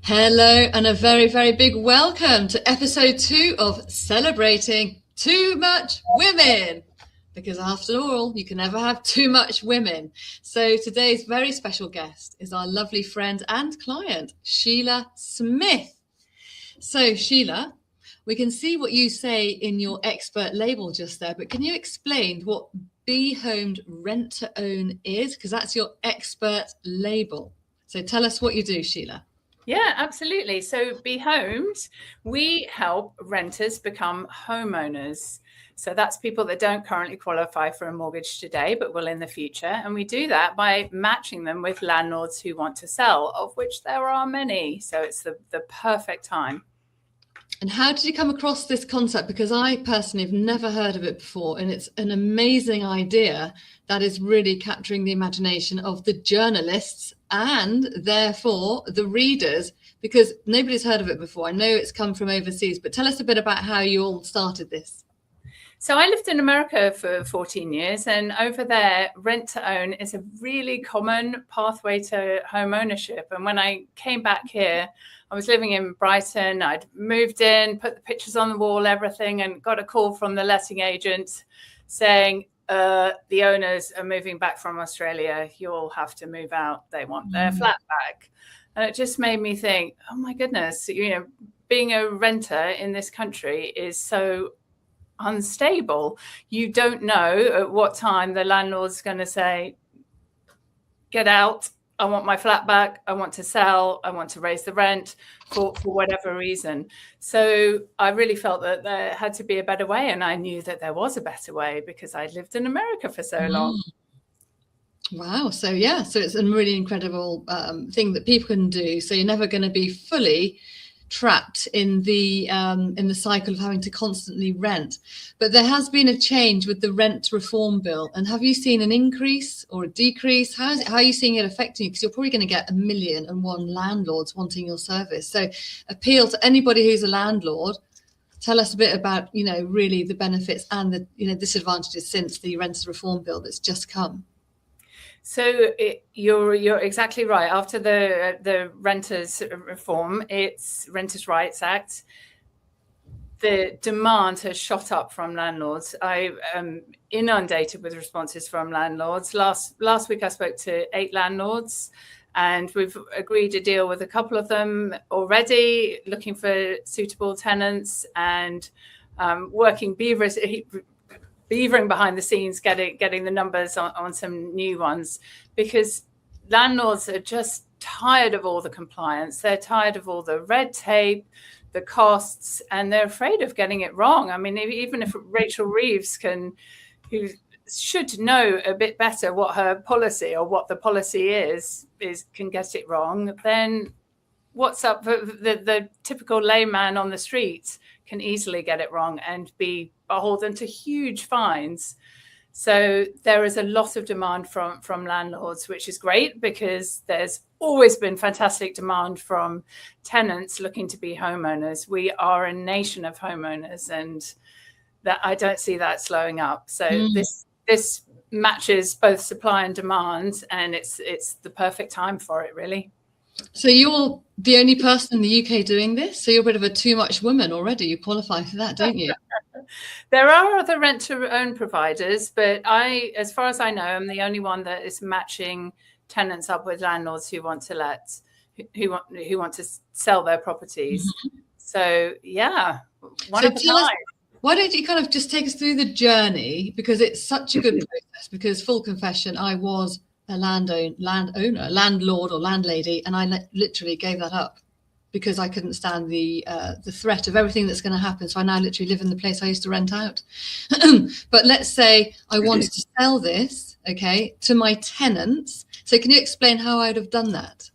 Hello and a very, very big welcome to episode 2 of Celebrating Too Much Women. Because after all, you can never have too much women. So today's very special guest is our lovely friend and client, Sheila Smith. So Sheila, we can see what you say in your expert label just there, but can you explain what Be Homed Rent to Own is? Because that's your expert label. So tell us what you do, Sheila. Yeah, absolutely. So Be Homed, we help renters become homeowners. So that's people that don't currently qualify for a mortgage today, but will in the future. And we do that by matching them with landlords who want to sell, of which there are many. So it's the perfect time. And how did you come across this concept? Because I personally have never heard of it before. And it's an amazing idea that is really capturing the imagination of the journalists and therefore the readers, because nobody's heard of it before. I know it's come from overseas, but tell us a bit about how you all started this. So I lived in America for 14 years, and over there, rent to own is a really common pathway to home ownership. And when I came back here, I was living in Brighton. I'd moved in, put the pictures on the wall, everything, and got a call from the letting agent saying, the owners are moving back from Australia. You'll have to move out. They want their flat back. And it just made me think, oh my goodness, being a renter in this country is so unstable. You don't know at what time the landlord's going to say, get out, I want my flat back, I want to sell, I want to raise the rent for whatever reason. So I really felt that there had to be a better way, and I knew that there was a better way because I'd lived in America for so long. Wow. So it's a really incredible thing that people can do. So you're never going to be fully trapped in the cycle of having to constantly rent. But there has been a change with the rent reform bill. And have you seen an increase or a decrease? How are you seeing it affecting you? Because you're probably going to get 1,000,001 landlords wanting your service. So appeal to anybody who's a landlord. Tell us a bit about, really the benefits and the, disadvantages since the renters reform bill that's just come. So you're exactly right. After the Renters Reform, it's Renters' Rights Act, the demand has shot up from landlords. I am inundated with responses from landlords. Last week I spoke to 8 landlords, and we've agreed a deal with a couple of them already, looking for suitable tenants and working beavering behind the scenes, getting the numbers on some new ones, because landlords are just tired of all the compliance. They're tired of all the red tape, the costs, and they're afraid of getting it wrong. I mean, even if Rachel Reeves who should know a bit better what her policy or what the policy is can get it wrong, then what's up? The typical layman on the streets can easily get it wrong and be beholden to huge fines. So there is a lot of demand from landlords, which is great because there's always been fantastic demand from tenants looking to be homeowners. We are a nation of homeowners, and that I don't see that slowing up. So this matches both supply and demand, and it's the perfect time for it, really. So you're the only person in the UK doing this? So you're a bit of a too much woman already. You qualify for that, don't you? There are other rent-to-own providers, but as far as I know, I'm the only one that is matching tenants up with landlords who want to who want to sell their properties. Mm-hmm. So yeah, one of a kind. Why don't you kind of just take us through the journey, because it's such a good process. Because full confession, I was a landlord or landlady, and I literally gave that up because I couldn't stand the threat of everything that's going to happen. So I now literally live in the place I used to rent out. But let's say I wanted to sell this, to my tenants. So can you explain how I'd have done that?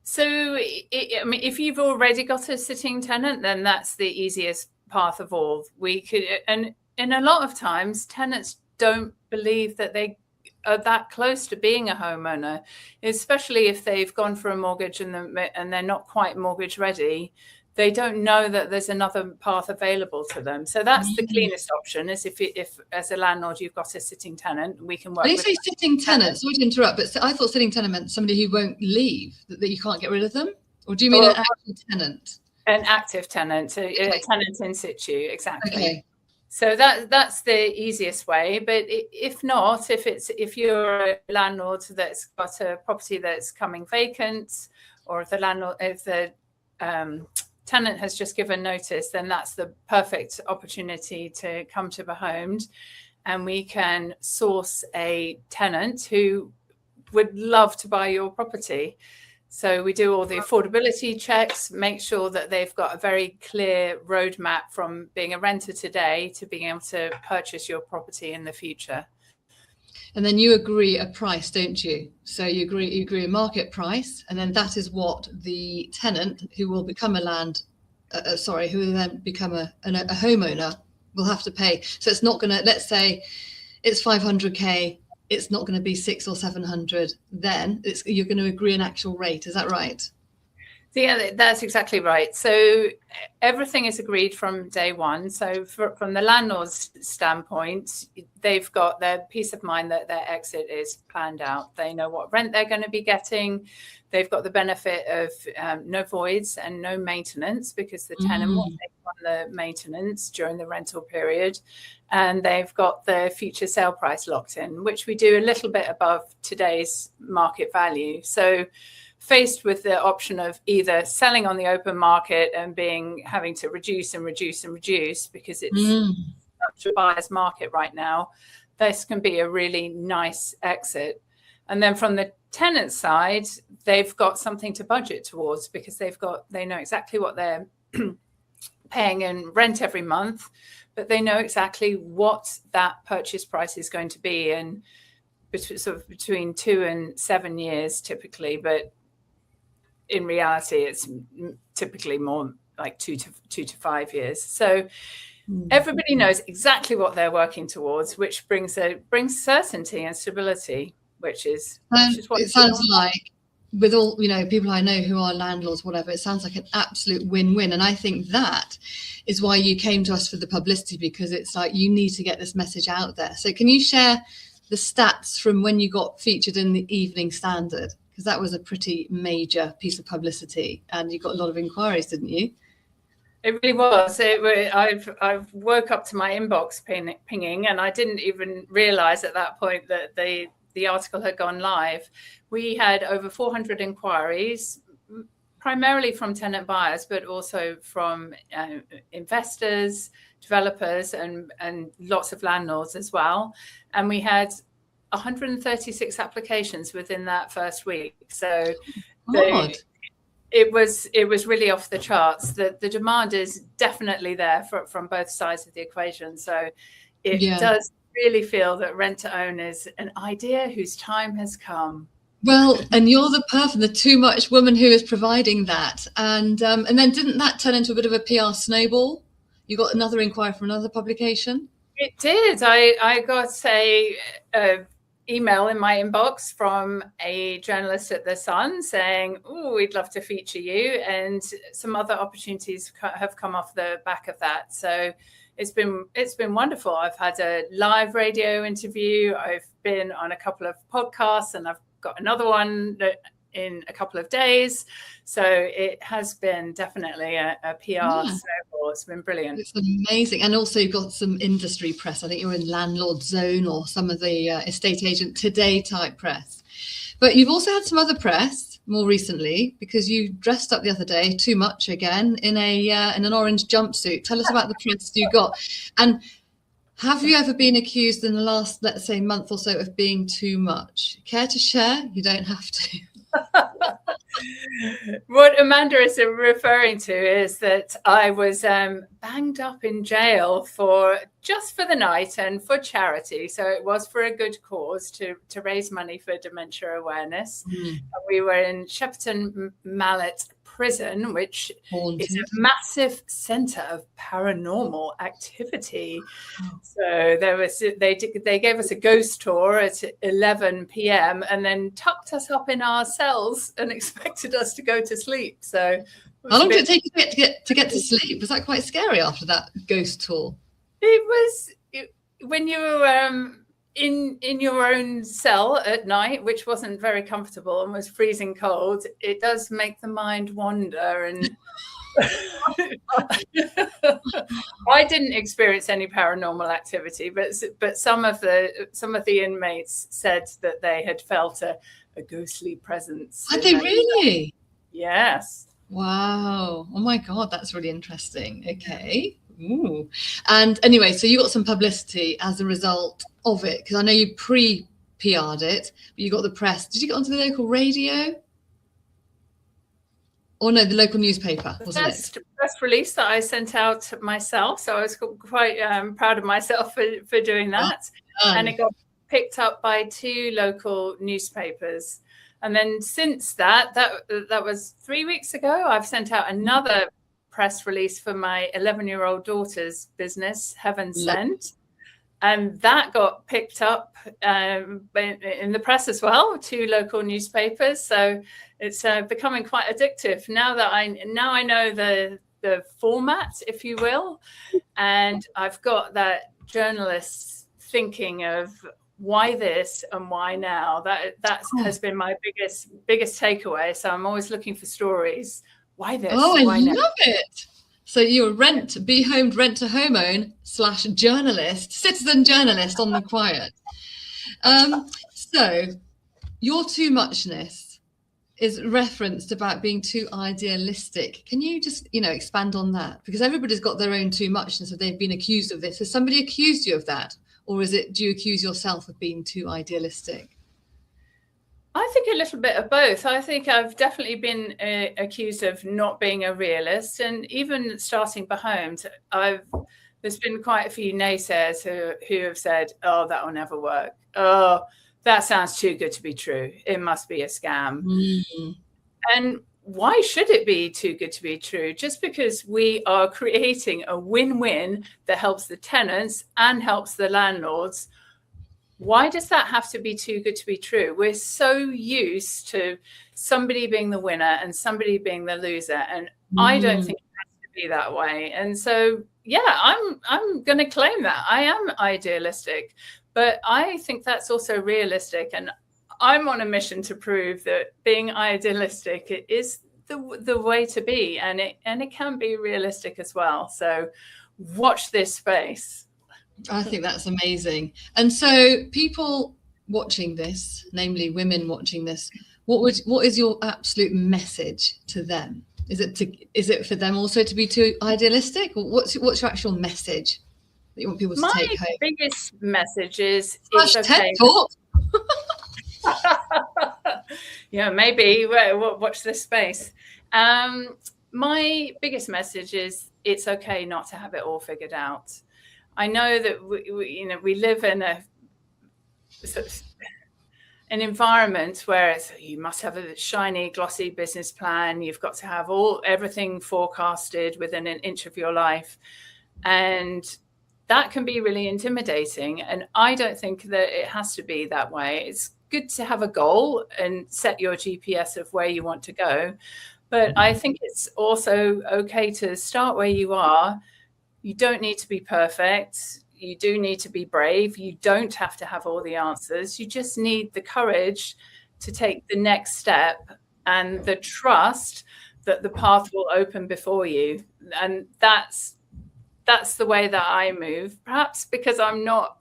So, if you've already got a sitting tenant, then that's the easiest path of all. We could, and a lot of times tenants don't believe that they are that close to being a homeowner, especially if they've gone for a mortgage and they're not quite mortgage ready. They don't know that there's another path available to them. So that's the cleanest option, is if as a landlord you've got a sitting tenant, we can work. When you say sitting tenant, sorry to interrupt, but I thought sitting tenant meant somebody who won't leave, that you can't get rid of them. Or do you mean an actual tenant? An active tenant, Okay. a tenant in situ, exactly. Okay. So that's the easiest way. But if not, if you're a landlord that's got a property that's coming vacant, or if the tenant has just given notice, then that's the perfect opportunity to come to Behomed, and we can source a tenant who would love to buy your property. So we do all the affordability checks, make sure that they've got a very clear roadmap from being a renter today to being able to purchase your property in the future. And then you agree a price, don't you? So you agree a market price, and then that is what the tenant who will become who will then become a homeowner will have to pay. So it's not going to, let's say it's 500k. It's not going to be 600 or 700. Then you're going to agree an actual rate. Is that right? Yeah, that's exactly right. So everything is agreed from day one. So from the landlord's standpoint, they've got their peace of mind that their exit is planned out. They know what rent they're going to be getting. They've got the benefit of no voids and no maintenance, because the tenant will take on the maintenance during the rental period. And they've got the future sale price locked in, which we do a little bit above today's market value. So faced with the option of either selling on the open market and having to reduce because it's such a buyer's market right now, this can be a really nice exit. And then from the tenant side, they've got something to budget towards, because they know exactly what they're paying in rent every month, but they know exactly what that purchase price is going to be in between 2 and 7 years typically, but in reality it's typically more like 2 to 5 years. So everybody knows exactly what they're working towards, which brings certainty and stability, which is what it sounds like, with all people I know who are landlords, whatever, it sounds like an absolute win-win. And I think that is why you came to us for the publicity, because it's like you need to get this message out there. So can you share the stats from when you got featured in the Evening Standard? Because that was a pretty major piece of publicity, and you got a lot of inquiries, didn't you? It really was. I've woke up to my inbox pinging, and I didn't even realize at that point that the article had gone live. We had over 400 inquiries, primarily from tenant buyers, but also from investors, developers, and lots of landlords as well. And we had 136 applications within that first week. So it was really off the charts. The demand is definitely there from both sides of the equation. So it does really feel that rent to own is an idea whose time has come. Well, and you're the too much woman who is providing that. And then didn't that turn into a bit of a PR snowball? You got another inquiry from another publication? It did. I got a email in my inbox from a journalist at The Sun saying, "Oh, we'd love to feature you," and some other opportunities have come off the back of that. So it's been wonderful. I've had a live radio interview. I've been on a couple of podcasts, and I've got another one in a couple of days. So it has been definitely a PR snowball. It's been brilliant. It's amazing. And also you've got some industry press. I think you're in Landlord Zone or some of the estate agent today type press. But you've also had some other press more recently, because you dressed up the other day too much again in an orange jumpsuit. Tell us about the press you got. And have you ever been accused in the last, let's say, month or so of being too much? Care to share? You don't have to. What Amanda is referring to is that I was banged up in jail just for the night and for charity. So it was for a good cause to raise money for dementia awareness. We were in Shepperton Mallet Prison, which is a massive centre of paranormal activity. So they gave us a ghost tour at 11 p.m. and then tucked us up in our cells and expected us to go to sleep. So how long did it take to get to sleep? Was that quite scary after that ghost tour? It was when you in your own cell at night, which wasn't very comfortable and was freezing cold, it does make the mind wander. And I didn't experience any paranormal activity, but some of the inmates said that they had felt a ghostly presence. Had they really? Yes. Wow. Oh my God, that's really interesting. Okay. Ooh. And anyway, so you got some publicity as a result of it, because I know you pre-PR'd it, but you got the press. Did you get onto the local radio? Or no, the local newspaper, wasn't it? Press release that I sent out myself. So I was quite proud of myself for doing that. And it got picked up by 2 local newspapers. And then since that was 3 weeks ago, I've sent out another press release for my 11-year-old daughter's business, Heaven Sent. And that got picked up in the press as well, 2 local newspapers. So it's becoming quite addictive now that I know the format, if you will, and I've got that journalist thinking of why this and why now. That has been my biggest takeaway. So I'm always looking for stories. Why this? Oh, I love it. So you're be homed, rent to home own / journalist, citizen journalist on the quiet. So your too muchness is referenced about being too idealistic. Can you just, expand on that? Because everybody's got their own too muchness if they've been accused of this. Has somebody accused you of that? Or do you accuse yourself of being too idealistic? I think a little bit of both. I think I've definitely been accused of not being a realist, and even starting behind, there's been quite a few naysayers who have said, "Oh, that will never work. Oh, that sounds too good to be true. It must be a scam." Mm. And why should it be too good to be true? Just because we are creating a win-win that helps the tenants and helps the landlords, why does that have to be too good to be true? We're so used to somebody being the winner and somebody being the loser. And I don't think it has to be that way. And so, yeah, I'm going to claim that. I am idealistic, but I think that's also realistic. And I'm on a mission to prove that being idealistic is the way to be. And it can be realistic as well. So watch this space. I think that's amazing. And so people watching this, namely women watching this, what is your absolute message to them? Is it for them also to be too idealistic? Or what's your actual message that you want people to take home? My biggest message is it's okay. Yeah, maybe watch this space. My biggest message is it's okay not to have it all figured out. I know that we live in an environment where you must have a shiny, glossy business plan. You've got to have everything forecasted within an inch of your life, and that can be really intimidating. And I don't think that it has to be that way. It's good to have a goal and set your GPS of where you want to go, but I think it's also okay to start where you are. You don't need to be perfect. You do need to be brave. You don't have to have all the answers. You just need the courage to take the next step and the trust that the path will open before you. And that's the way that I move, perhaps because I'm not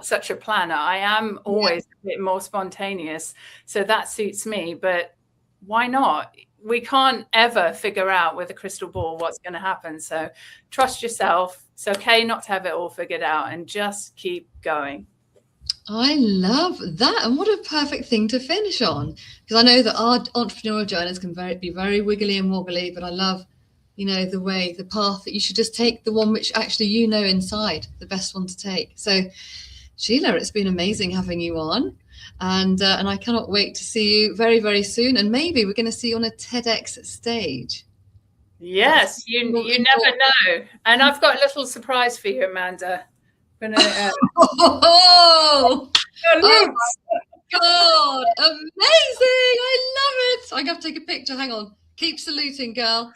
such a planner. I am always a bit more spontaneous. So that suits me, but why not? We can't ever figure out with a crystal ball what's going to happen. So trust yourself. It's okay not to have it all figured out, and just keep going. I love that. And what a perfect thing to finish on, because I know that our entrepreneurial journeys can be very wiggly and woggly, but I love, the path that you should just take, the one which actually inside, the best one to take. So Sheila, it's been amazing having you on. And I cannot wait to see you very, very soon. And maybe we're going to see you on a TEDx stage. Yes, you never know. And I've got a little surprise for you, Amanda. I'm gonna, oh my God, amazing. I love it. I'm going to have to take a picture. Hang on. Keep saluting, girl.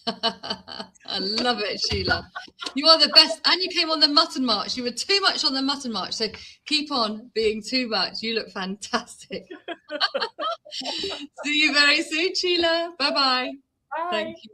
I love it, Sheila. You are the best. And you came on the mutton march. You were too much on the mutton march. So keep on being too much. You look fantastic. See you very soon, Sheila. Bye-bye. Bye. Thank you.